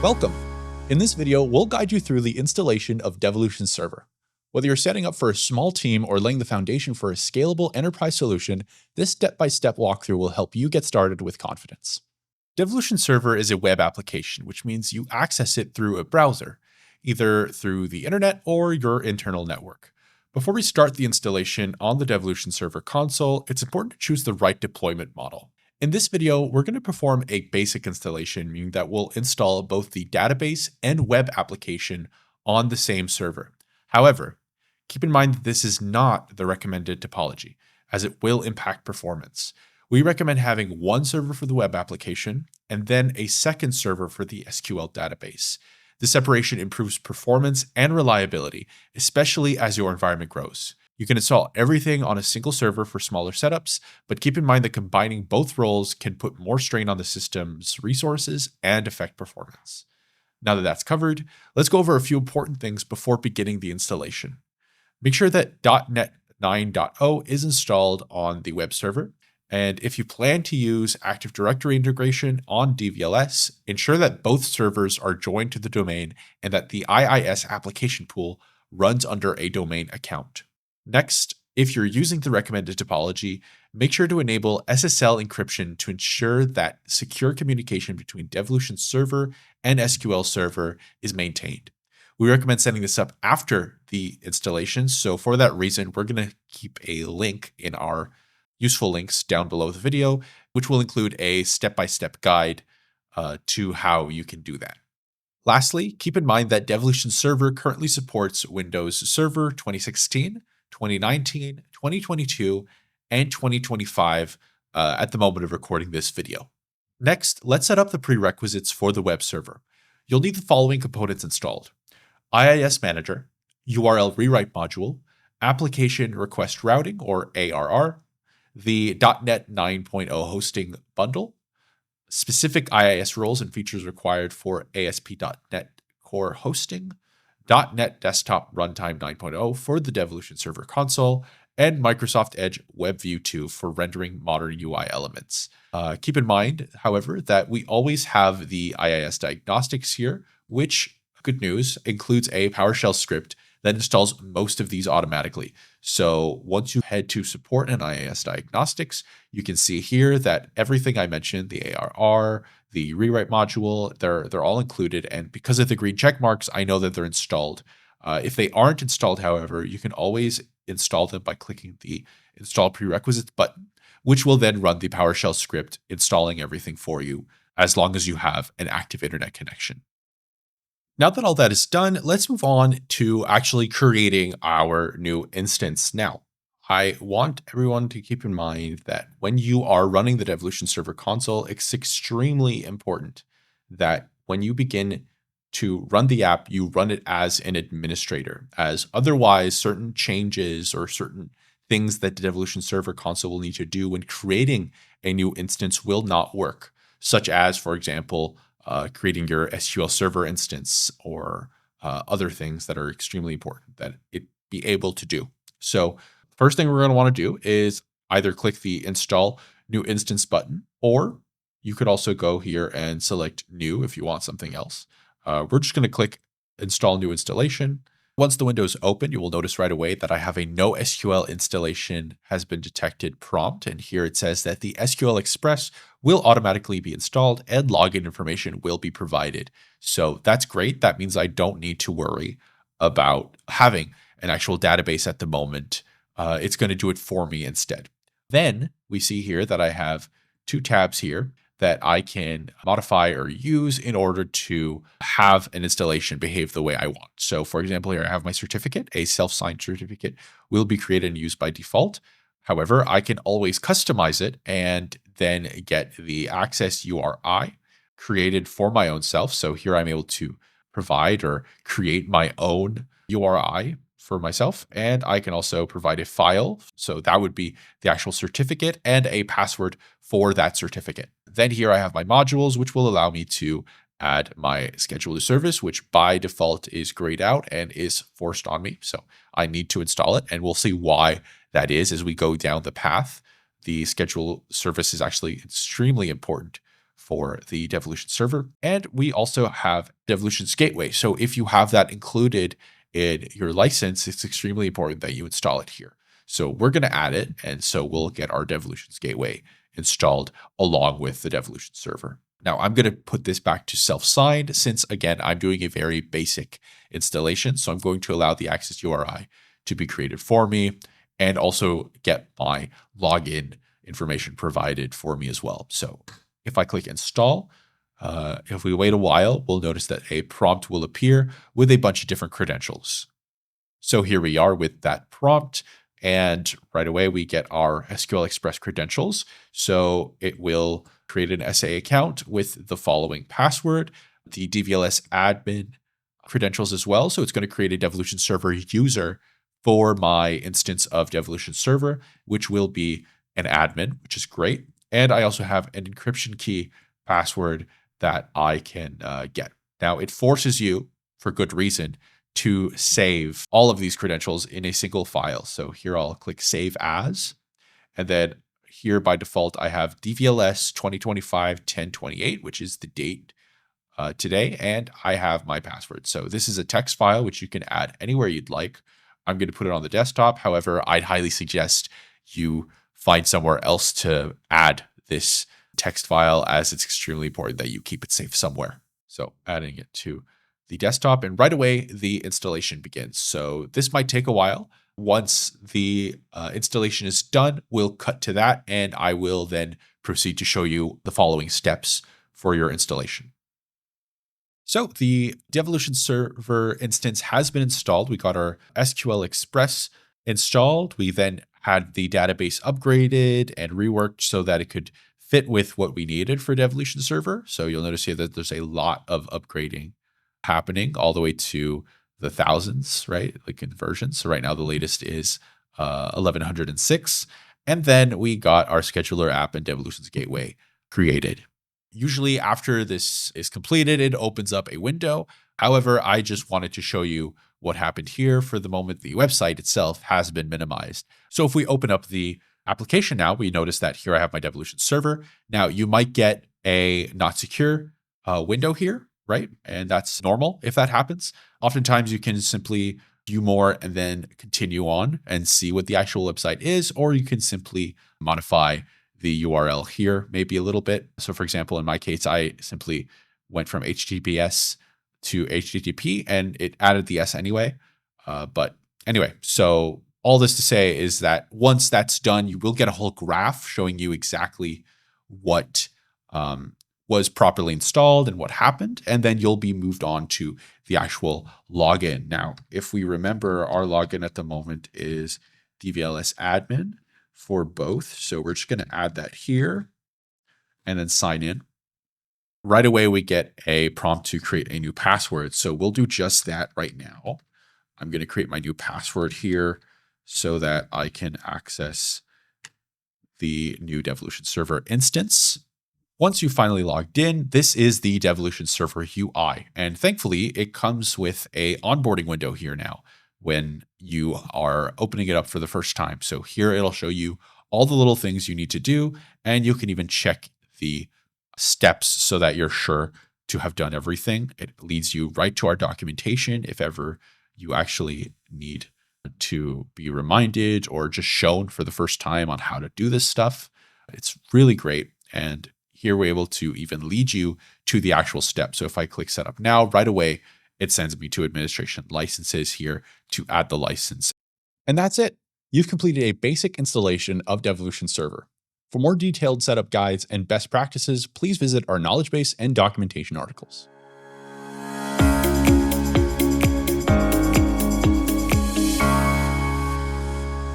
Welcome! In this video, we'll guide you through the installation of Devolutions Server. Whether you're setting up for a small team or laying the foundation for a scalable enterprise solution, this step-by-step walkthrough will help you get started with confidence. Devolutions Server is a web application, which means you access it through a browser, either through the internet or your internal network. Before we start the installation on the Devolutions Server console, it's important to choose the right deployment model. In this video, we're going to perform a basic installation, meaning that we'll install both the database and web application on the same server. However, keep in mind that this is not the recommended topology, as it will impact performance. We recommend having one server for the web application and then a second server for the SQL database. The separation improves performance and reliability, especially as your environment grows. You can install everything on a single server for smaller setups, but keep in mind that combining both roles can put more strain on the system's resources and affect performance. Now that that's covered, let's go over a few important things before beginning the installation. Make sure that .NET 9.0 is installed on the web server. And if you plan to use Active Directory integration on DVLS, ensure that both servers are joined to the domain and that the IIS application pool runs under a domain account. Next, if you're using the recommended topology, make sure to enable SSL encryption to ensure that secure communication between Devolutions Server and SQL Server is maintained. We recommend setting this up after the installation, so for that reason, we're going to keep a link in our useful links down below the video, which will include a step-by-step guide to how you can do that. Lastly, keep in mind that Devolutions Server currently supports Windows Server 2016, 2019, 2022, and 2025 at the moment of recording this video. Next, let's set up the prerequisites for the web server. You'll need the following components installed: IIS Manager, URL Rewrite Module, Application Request Routing or ARR, the .NET 9.0 hosting bundle, specific IIS roles and features required for ASP.NET Core hosting, .NET Desktop Runtime 9.0 for the Devolutions Server console, and Microsoft Edge WebView 2 for rendering modern UI elements. Keep in mind, however, that we always have the IIS diagnostics here, which, good news, includes a PowerShell script that installs most of these automatically. So once you head to support and IIS diagnostics, you can see here that everything I mentioned, the ARR, the rewrite module, they're all included. And because of the green check marks, I know that they're installed. If they aren't installed, however, you can always install them by clicking the Install Prerequisites button, which will then run the PowerShell script installing everything for you, as long as you have an active internet connection. Now that all that is done, let's move on to actually creating our new instance. Now, I want everyone to keep in mind that when you are running the Devolutions Server console, it's extremely important that when you begin to run the app, you run it as an administrator, as otherwise certain changes or certain things that the Devolutions Server console will need to do when creating a new instance will not work, such as, for example, creating your SQL Server instance or other things that are extremely important that it be able to do. So first thing we're going to want to do is either click the Install New Instance button, or you could also go here and select New if you want something else. We're just going to click Install New Installation. Once the window is open, you will notice right away that I have a No SQL Installation has been detected prompt. And here it says that the SQL Express will automatically be installed and login information will be provided. So that's great. That means I don't need to worry about having an actual database at the moment. It's going to do it for me instead. Then we see here that I have two tabs here that I can modify or use in order to have an installation behave the way I want. So for example, here I have my certificate. A self-signed certificate will be created and used by default. However, I can always customize it and then get the access URI created for my own self. So here I'm able to provide or create my own URI for myself. And I can also provide a file. So that would be the actual certificate and a password for that certificate. Then here I have my modules, which will allow me to add my scheduler service, which by default is grayed out and is forced on me. So I need to install it, and we'll see why that is as we go down the path. The schedule service is actually extremely important for the Devolution server. And we also have Devolutions Gateway. So if you have that included in your license, it's extremely important that you install it here. So we're going to add it. And so we'll get our Devolutions Gateway installed along with the Devolution server. Now I'm going to put this back to self-signed since, again, I'm doing a very basic installation. So I'm going to allow the access URI to be created for me and also get my login information provided for me as well. So if I click install, if we wait a while, we'll notice that a prompt will appear with a bunch of different credentials. So here we are with that prompt. And right away, we get our SQL Express credentials. So it will create an SA account with the following password, the DVLS admin credentials as well. So it's going to create a Devolution server user for my instance of Devolution server, which will be an admin, which is great. And I also have an encryption key password that I can get. Now, it forces you, for good reason, to save all of these credentials in a single file. So here I'll click Save As. And then here by default, I have DVLS 2025-1028, which is the date today. And I have my password. So this is a text file, which you can add anywhere you'd like. I'm going to put it on the desktop. However, I'd highly suggest you find somewhere else to add this text file, as it's extremely important that you keep it safe somewhere. So adding it to the desktop, and right away the installation begins. So this might take a while. Once the installation is done, we'll cut to that, and I will then proceed to show you the following steps for your installation. So the Devolution server instance has been installed. We got our SQL Express installed. We then had the database upgraded and reworked so that it could fit with what we needed for Devolution server. So you'll notice here that there's a lot of upgrading happening all the way to the thousands, right? Like conversions. So right now the latest is 1106. And then we got our scheduler app and Devolutions Gateway created. Usually after this is completed, it opens up a window. However, I just wanted to show you what happened here. For the moment, the website itself has been minimized. So if we open up the application now, we notice that here I have my Devolution server. Now you might get a not secure window here, right? And that's normal if that happens. Oftentimes you can simply view more and then continue on and see what the actual website is, or you can simply modify the URL here maybe a little bit. So for example, in my case, I simply went from HTTPS to HTTP and it added the S anyway. But anyway, so all this to say is that once that's done, you will get a whole graph showing you exactly what was properly installed and what happened, and then you'll be moved on to the actual login. Now, if we remember, our login at the moment is DVLS admin for both. So we're just going to add that here and then sign in. Right away, we get a prompt to create a new password. So we'll do just that right now. I'm going to create my new password here so that I can access the new Devolution server instance. Once you finally logged in, this is the Devolution server UI. And thankfully, it comes with a onboarding window here now when you are opening it up for the first time. So here it'll show you all the little things you need to do, and you can even check the steps so that you're sure to have done everything. It leads you right to our documentation if ever you actually need to be reminded or just shown for the first time on how to do this stuff. It's really great. And here we're able to even lead you to the actual step. So if I click setup now, right away, it sends me to administration licenses here to add the license. And that's it. You've completed a basic installation of Devolution server. For more detailed setup guides and best practices, please visit our knowledge base and documentation articles.